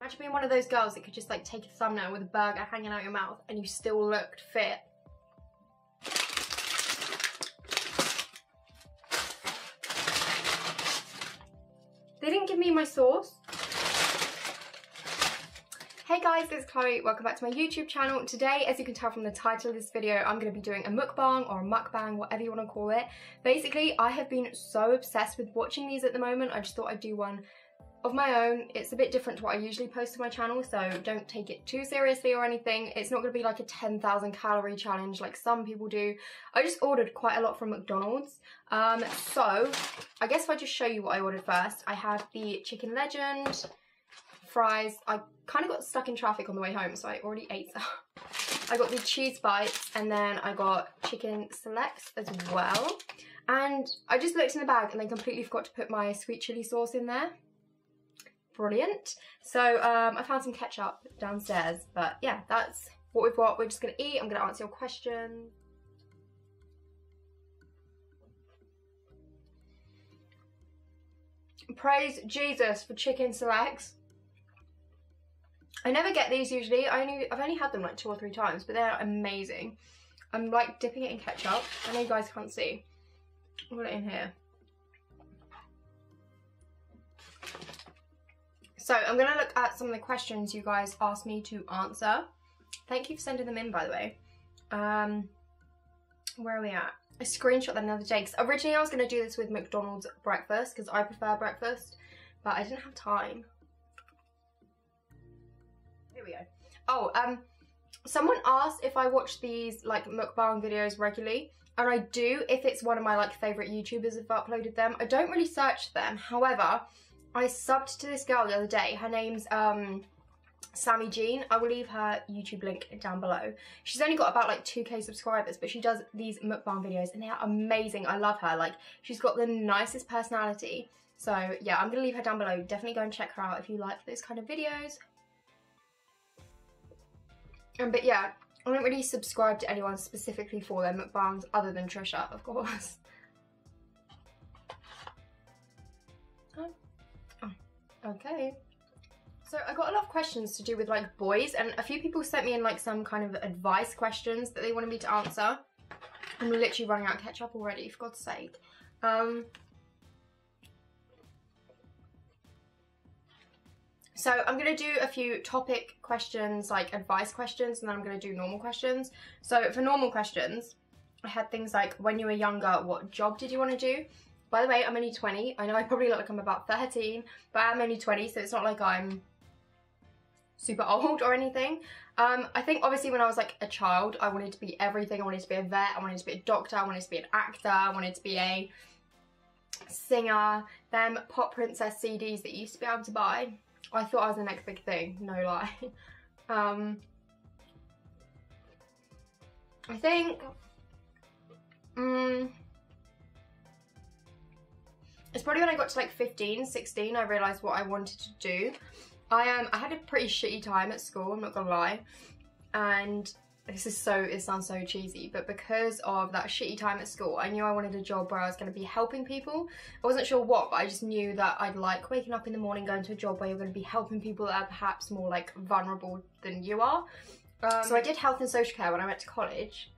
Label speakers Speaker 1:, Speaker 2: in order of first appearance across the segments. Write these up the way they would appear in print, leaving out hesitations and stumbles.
Speaker 1: Imagine being one of those girls that could just like take a thumbnail with a burger hanging out your mouth and you still looked fit. They didn't give me my sauce. Hey guys, it's Chloe. Welcome back to my YouTube channel. Today, as you can tell from the title of this video, I'm going to be doing a mukbang or a mukbang, whatever you want to call it. Basically, I have been so obsessed with watching these at the moment. I just thought I'd do one of my own. It's a bit different to what I usually post to my channel, so don't take it too seriously or anything. It's not going to be like a 10,000 calorie challenge like some people do. I just ordered quite a lot from McDonald's. So I guess if I just show you what I ordered first. I had the chicken legend, fries. I kind of got stuck in traffic on the way home, so I already ate some. I got the cheese bites, and then I got chicken selects as well. And I just looked in the bag and then completely forgot to put my sweet chili sauce in there. Brilliant. So I found some ketchup downstairs, but yeah, that's what we've got. We're just gonna eat. I'm gonna answer your questions. Praise Jesus for chicken selects. I never get these usually. I've only had them like 2 or 3 times, but they're amazing. I'm like dipping it in ketchup. I know you guys can't see. I'll put it in here. So I'm going to look at some of the questions you guys asked me to answer. Thank you for sending them in, by the way. Where are we at? I screenshot them the other day because originally I was going to do this with McDonald's breakfast because I prefer breakfast, but I didn't have time. Here we go. Oh, someone asked if I watch these like mukbang videos regularly, and I do if it's one of my like favourite YouTubers have uploaded them. I don't really search them, however, I subbed to this girl the other day. Her name's Sammy Jean. I will leave her YouTube link down below. She's only got about like 2k subscribers, but she does these mukbang videos and they are amazing. I love her. Like, she's got the nicest personality. So yeah, I'm gonna leave her down below. Definitely go and check her out if you like those kind of videos. But yeah, I don't really subscribe to anyone specifically for their mukbangs other than Trisha, of course. Okay. So I got a lot of questions to do with like boys, and a few people sent me in like some kind of advice questions that they wanted me to answer. I'm literally running out of ketchup already, for God's sake. So I'm going to do a few topic questions, like advice questions, and then I'm going to do normal questions. So for normal questions, I had things like, when you were younger, what job did you want to do? By the way, I'm only 20. I know I probably look like I'm about 13, but I'm only 20, so it's not like I'm super old or anything. I think obviously when I was like a child, I wanted to be everything. I wanted to be a vet, I wanted to be a doctor, I wanted to be an actor, I wanted to be a singer. Them Pop Princess CDs that you used to be able to buy. I thought I was the next big thing, no lie. I think, it's probably when I got to like 15, 16, I realised what I wanted to do. I had a pretty shitty time at school, I'm not gonna lie. And it sounds so cheesy, but because of that shitty time at school, I knew I wanted a job where I was going to be helping people. I wasn't sure what, but I just knew that I'd like waking up in the morning, going to a job where you're going to be helping people that are perhaps more like vulnerable than you are. So I did health and social care when I went to college.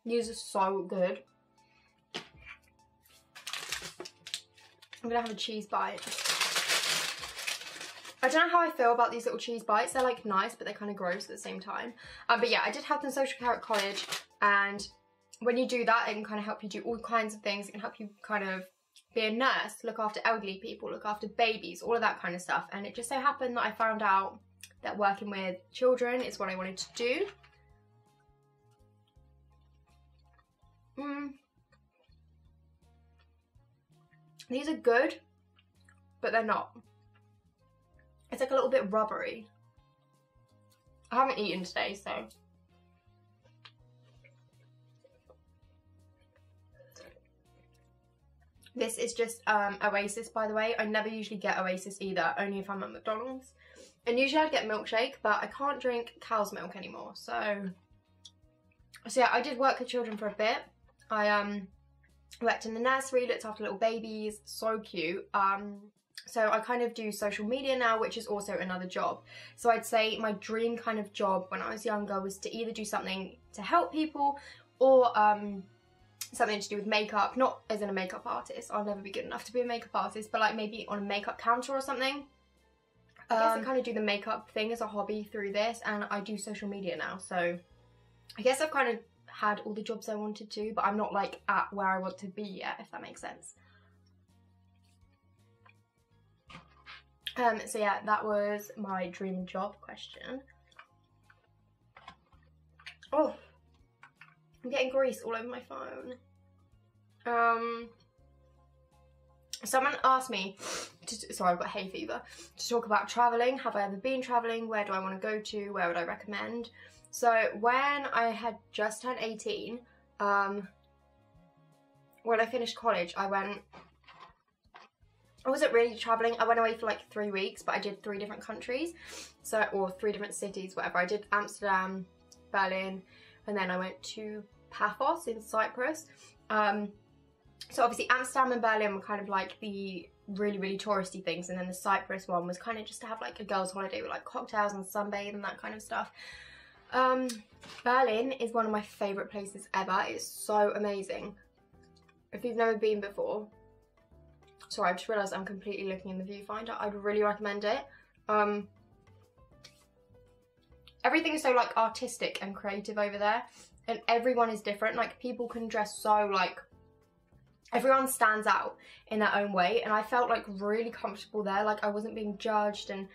Speaker 1: These are so good. I'm gonna have a cheese bite. I don't know how I feel about these little cheese bites. They're like nice, but they're kind of gross at the same time. But yeah, I did health and social care at college, and when you do that, it can kind of help you do all kinds of things. It can help you kind of be a nurse, look after elderly people, look after babies, all of that kind of stuff. And it just so happened that I found out that working with children is what I wanted to do. These are good, but they're not. It's like a little bit rubbery. I haven't eaten today, so. This is just Oasis, by the way. I never usually get Oasis either, only if I'm at McDonald's. And usually I'd get milkshake, but I can't drink cow's milk anymore, so yeah, I did work with children for a bit. I worked in the nursery, looked after little babies, so cute. So I kind of do social media now, which is also another job. So I'd say my dream kind of job when I was younger was to either do something to help people or something to do with makeup, not as in a makeup artist. I'll never be good enough to be a makeup artist, but like maybe on a makeup counter or something. I guess I kind of do the makeup thing as a hobby through this, and I do social media now. So I guess I've kind of had all the jobs I wanted to, but I'm not like at where I want to be yet, if that makes sense. So yeah, that was my dream job question. Oh, I'm getting grease all over my phone. Someone asked me, sorry, I've got hay fever, to talk about travelling. Have I ever been travelling? Where do I want to go to? Where would I recommend? So when I had just turned 18, when I finished college, I wasn't really travelling. I went away for like 3 weeks, but I did 3 different countries, so, or 3 different cities, whatever. I did Amsterdam, Berlin, and then I went to Paphos in Cyprus. So obviously Amsterdam and Berlin were kind of like the really touristy things, and then the Cyprus one was kind of just to have like a girls' holiday with like cocktails and sunbathe and that kind of stuff. Berlin is one of my favourite places ever. It's so amazing. If you've never been before, sorry, I just realised I'm completely looking in the viewfinder. I'd really recommend it. Everything is so like artistic and creative over there, and everyone is different. Like people can dress so like, everyone stands out in their own way, and I felt like really comfortable there. Like I wasn't being judged, and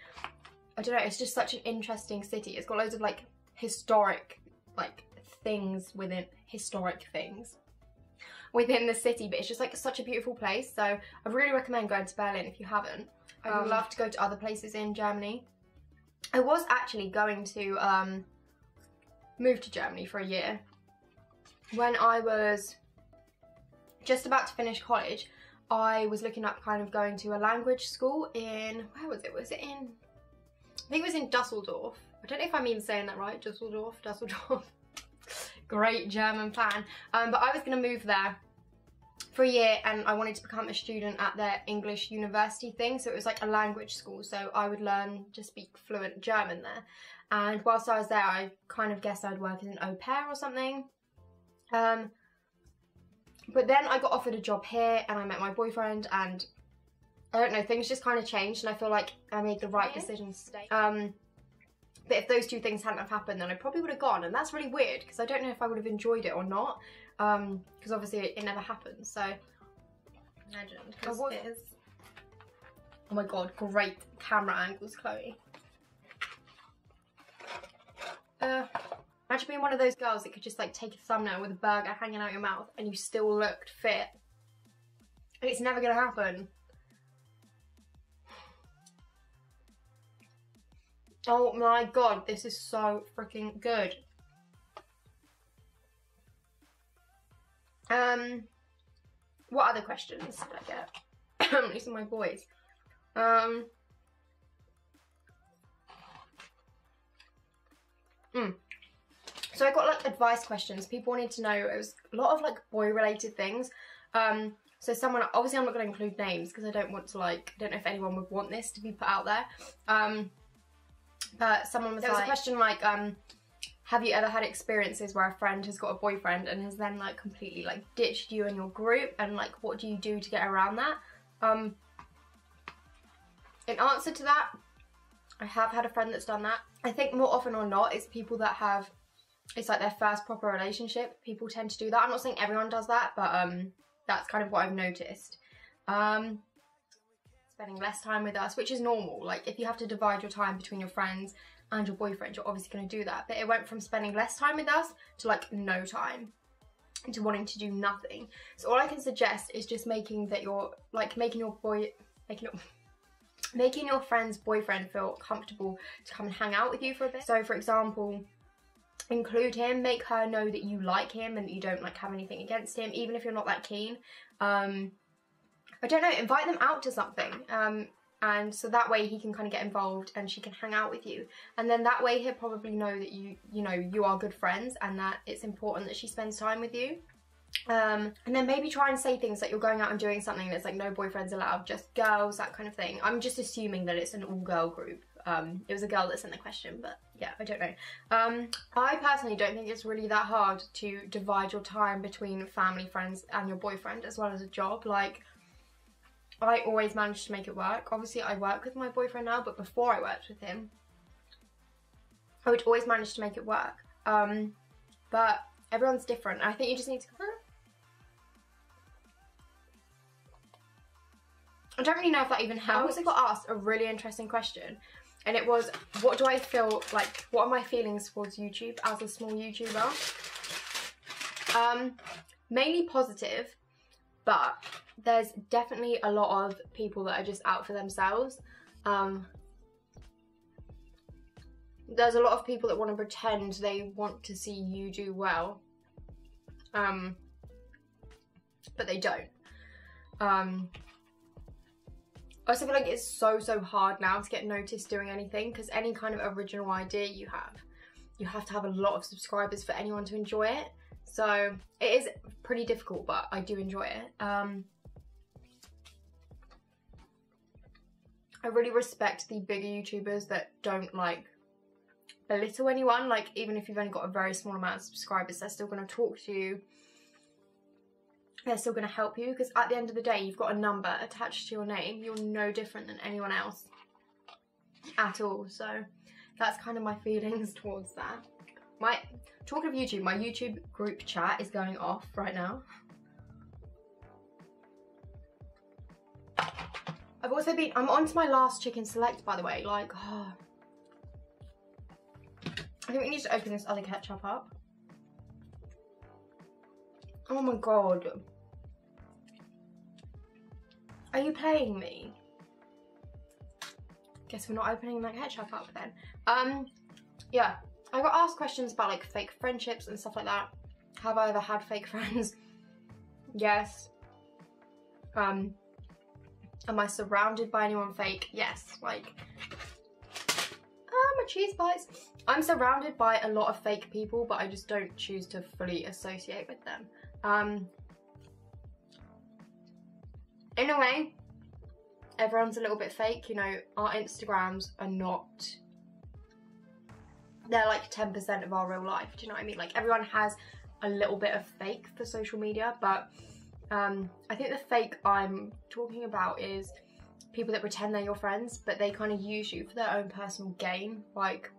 Speaker 1: I don't know, it's just such an interesting city. It's got loads of like historic like things within the city, but it's just like such a beautiful place. So I really recommend going to Berlin if you haven't. I would love to go to other places in Germany. I was actually going to move to Germany for a year. When I was just about to finish college, I was looking up kind of going to a language school in, where was it? Was it in, I think it was in Dusseldorf. I don't know if I'm even saying that right, Dusseldorf. Great German plan. But I was going to move there for a year, and I wanted to become a student at their English university thing. So it was like a language school, so I would learn to speak fluent German there. And whilst I was there, I kind of guessed I'd work as an au pair or something. But then I got offered a job here, and I met my boyfriend, and I don't know, things just kind of changed, and I feel like I made the right decision to stay. But if those two things hadn't have happened, then I probably would have gone, and that's really weird because I don't know if I would have enjoyed it or not, because obviously it never happened. So imagine, because it is. Oh my god, great camera angles, Chloe. Imagine being one of those girls that could just like take a thumbnail with a burger hanging out your mouth and you still looked fit. And it's never gonna happen. Oh my god, this is so freaking good. What other questions did I get? I'm losing my voice. So I got like advice questions. People wanted to know, it was a lot of like boy related things. So someone, obviously I'm not going to include names because I don't want to like, I don't know if anyone would want this to be put out there. But someone was there was a question like, have you ever had experiences where a friend has got a boyfriend and has then like completely like ditched you and your group, and like what do you do to get around that? In answer to that, I have had a friend that's done that. I think more often or not, it's people that have, it's like their first proper relationship. People tend to do that. I'm not saying everyone does that, but that's kind of what I've noticed. Spending less time with us, which is normal. Like if you have to divide your time between your friends and your boyfriend, you're obviously going to do that. But it went from spending less time with us to like no time, to wanting to do nothing. So all I can suggest is just making that you're like making your friend's boyfriend feel comfortable to come and hang out with you for a bit. So for example, include him, make her know that you like him and that you don't like have anything against him, even if you're not that keen. I don't know, invite them out to something, and so that way he can kind of get involved and she can hang out with you, and then that way he'll probably know that you know you are good friends and that it's important that she spends time with you. And then maybe try and say things like you're going out and doing something that's like no boyfriends allowed, just girls, that kind of thing. I'm just assuming that it's an all-girl group. It was a girl that sent the question, but yeah, I don't know. I personally don't think it's really that hard to divide your time between family, friends and your boyfriend as well as a job. Like, I always manage to make it work. Obviously, I work with my boyfriend now, but before I worked with him, I would always manage to make it work. But everyone's different. I think you just need to... I don't really know if that even helps. I also got asked a really interesting question, and it was, what do I feel like, what are my feelings towards YouTube as a small YouTuber? Mainly positive, but there's definitely a lot of people that are just out for themselves. There's a lot of people that want to pretend they want to see you do well, but they don't. I also feel like it's so hard now to get noticed doing anything, because any kind of original idea you have to have a lot of subscribers for anyone to enjoy it. So it is pretty difficult, but I do enjoy it. I really respect the bigger YouTubers that don't like belittle anyone. Like, even if you've only got a very small amount of subscribers, they're still going to talk to you. They're still going to help you, because at the end of the day, you've got a number attached to your name. You're no different than anyone else at all. So that's kind of my feelings towards that. Talking of YouTube, my YouTube group chat is going off right now. I'm on to my last chicken select, by the way. Like, oh. I think we need to open this other ketchup up. Oh my god. Are you playing me? Guess we're not opening that ketchup up then. Yeah, I got asked questions about like fake friendships and stuff like that. Have I ever had fake friends? Yes. Am I surrounded by anyone fake? Yes. Like, my cheese bites. I'm surrounded by a lot of fake people, but I just don't choose to fully associate with them. In a way, everyone's a little bit fake. You know, our Instagrams are not, they're like 10% of our real life. Do you know what I mean? Like, everyone has a little bit of fake for social media, but I think the fake I'm talking about is people that pretend they're your friends, but they kind of use you for their own personal gain. Like,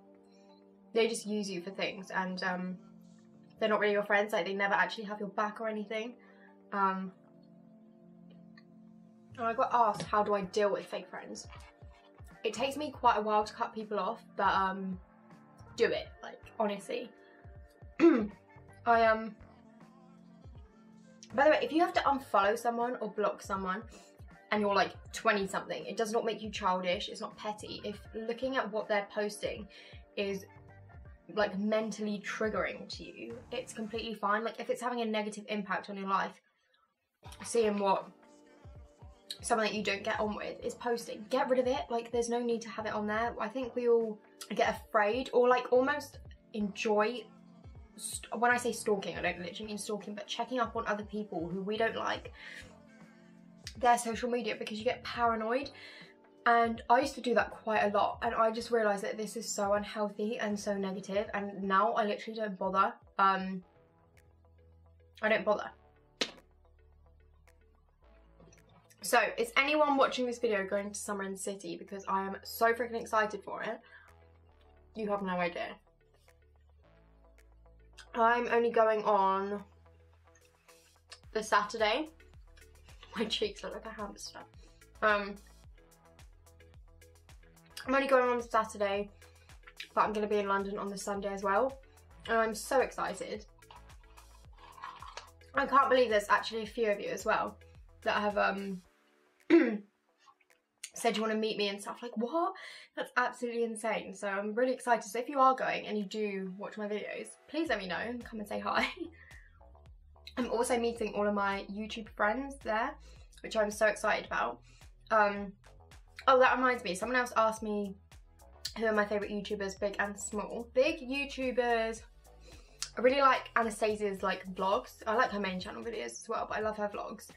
Speaker 1: they just use you for things, and they're not really your friends. Like, they never actually have your back or anything. And I got asked, how do I deal with fake friends? It takes me quite a while to cut people off, but do it, like, honestly. By the way, if you have to unfollow someone or block someone and you're like 20 something, it does not make you childish, it's not petty. If looking at what they're posting is like mentally triggering to you, it's completely fine. Like, if it's having a negative impact on your life, seeing what someone that you don't get on with is posting, get rid of it. Like, there's no need to have it on there. I think we all get afraid, or like almost enjoy, when I say stalking, I don't literally mean stalking, but checking up on other people who we don't like, their social media, because you get paranoid. And I used to do that quite a lot, and I just realised that this is so unhealthy and so negative, and now I literally don't bother. I don't bother. So, is anyone watching this video going to Summer in the City? Because I am so freaking excited for it. You have no idea. I'm only going on the Saturday. My cheeks look like a hamster. I'm only going on Saturday, but I'm going to be in London on the Sunday as well. And I'm so excited. I can't believe there's actually a few of you as well that have said you want to meet me and stuff. Like, what? That's absolutely insane. So I'm really excited. So if you are going and you do watch my videos, please let me know and come and say hi. I'm also meeting all of my YouTube friends there, which I'm so excited about. Oh, that reminds me, someone else asked me who are my favourite YouTubers, big and small. Big YouTubers, I really like Anastasia's like vlogs. I like her main channel videos as well, but I love her vlogs.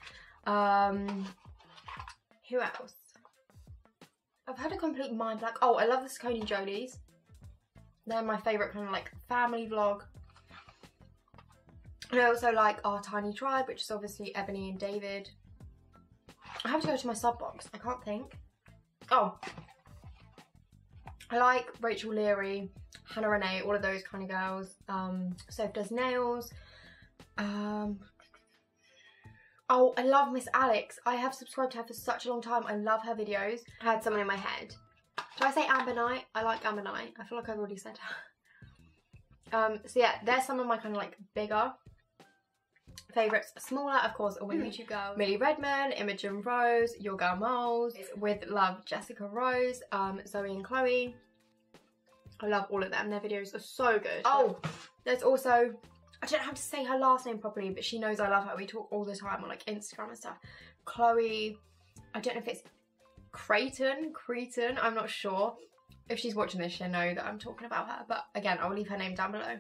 Speaker 1: Who else? I've had a complete mind blank. Oh, I love the Saucony Jolies. They're my favourite kind of like family vlog. And I also like Our Tiny Tribe, which is obviously Ebony and David. I have to go to my sub box. I can't think. Oh, I like Rachel Leary, Hannah Renee, all of those kind of girls. Soph Does Nails. Oh, I love Miss Alex. I have subscribed to her for such a long time. I love her videos. I had someone in my head. Do I say Amber Knight? I like Amber Knight. I feel like I've already said her. So yeah, there's some of my kind of like bigger favourites. Smaller, of course, all my YouTube girls. Millie Redmond, Imogen Rose, Your Girl Moles, With Love, Jessica Rose, Zoe and Chloe. I love all of them. Their videos are so good. Oh, there's also, I don't know how to say her last name properly, but she knows I love her. We talk all the time on like Instagram and stuff. Chloe, I don't know if it's Creighton, I'm not sure. If she's watching this, she'll know that I'm talking about her. But again, I'll leave her name down below.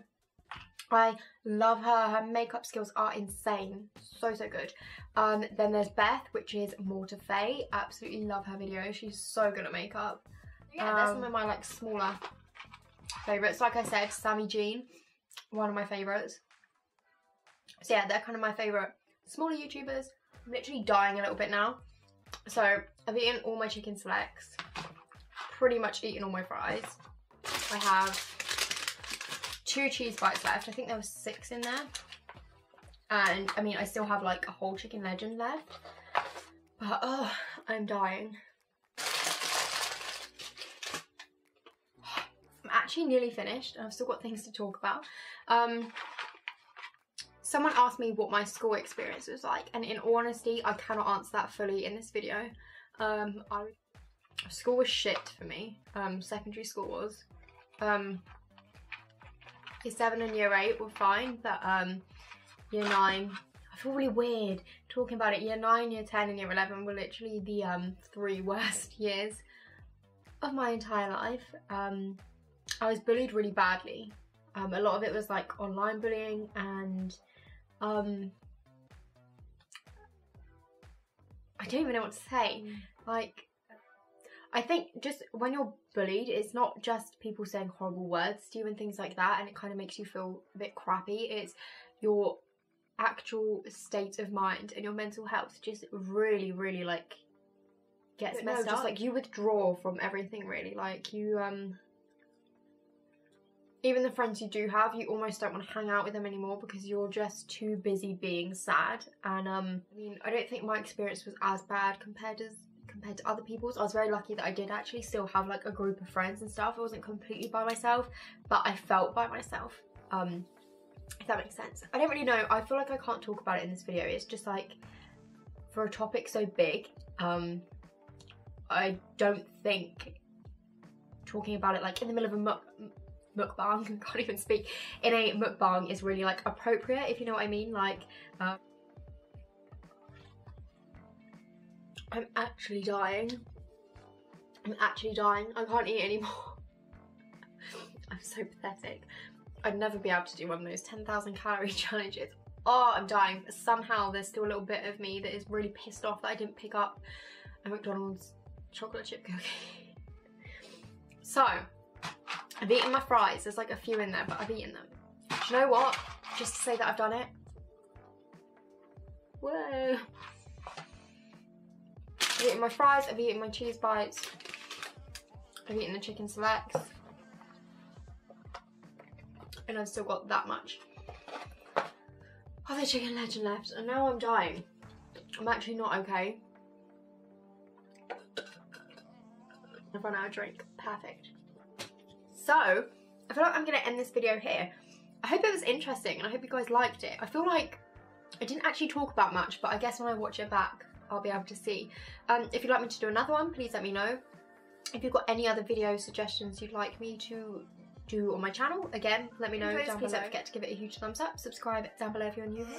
Speaker 1: I love her. Her makeup skills are insane. So, so good. Then there's Beth, which is more to Faye. Absolutely love her videos. She's so good at makeup. Yeah, there's some of my like smaller favourites. Like I said, Sammy Jean, one of my favourites. So yeah, they're kind of my favourite smaller YouTubers. I'm literally dying a little bit now. So I've eaten all my chicken selects. Pretty much eaten all my fries. I have 2 cheese bites left. I think there was 6 in there. And I mean, I still have like a whole chicken legend left. But oh, I'm dying. I'm actually nearly finished and I've still got things to talk about. Someone asked me what my school experience was like, and in all honesty, I cannot answer that fully in this video. School was shit for me. Secondary school was. Year 7 and year 8 were fine, but year 9, I feel really weird talking about it. Year 9, year 10 and year 11 were literally the 3 worst years of my entire life. I was bullied really badly. A lot of it was like online bullying, and I don't even know what to say. Like, I think just when you're bullied, it's not just people saying horrible words to you and things like that, and it kind of makes you feel a bit crappy. It's your actual state of mind and your mental health just really, really like gets messed up. Just like you withdraw from everything, really. Like you, even the friends you do have, you almost don't want to hang out with them anymore because you're just too busy being sad. And I mean, I don't think my experience was as bad compared to other people's. I was very lucky that I did actually still have like a group of friends and stuff. I wasn't completely by myself, but I felt by myself, if that makes sense. I don't really know. I feel like I can't talk about it in this video. It's just like, for a topic so big, I don't think talking about it like in the middle of a mukbang, can't even speak, in a mukbang is really like appropriate, if you know what I mean. Like, I'm actually dying. I'm actually dying. I can't eat anymore. I'm so pathetic. I'd never be able to do one of those 10,000 calorie challenges. Oh, I'm dying. Somehow there's still a little bit of me that is really pissed off that I didn't pick up a McDonald's chocolate chip cookie. So, I've eaten my fries. There's like a few in there, but I've eaten them. Do you know what? Just to say that I've done it. Whoa. I've eaten my fries, I've eaten my cheese bites, I've eaten the chicken selects, and I've still got that much of the chicken legend left, and now I'm dying. I'm actually not okay. I've run out of drink. Perfect. So, I feel like I'm going to end this video here. I hope it was interesting and I hope you guys liked it. I feel like I didn't actually talk about much, but I guess when I watch it back, I'll be able to see. If you'd like me to do another one, please let me know. If you've got any other video suggestions you'd like me to do on my channel, again, let me know down below. Please don't forget to give it a huge thumbs up. Subscribe down below if you're new here.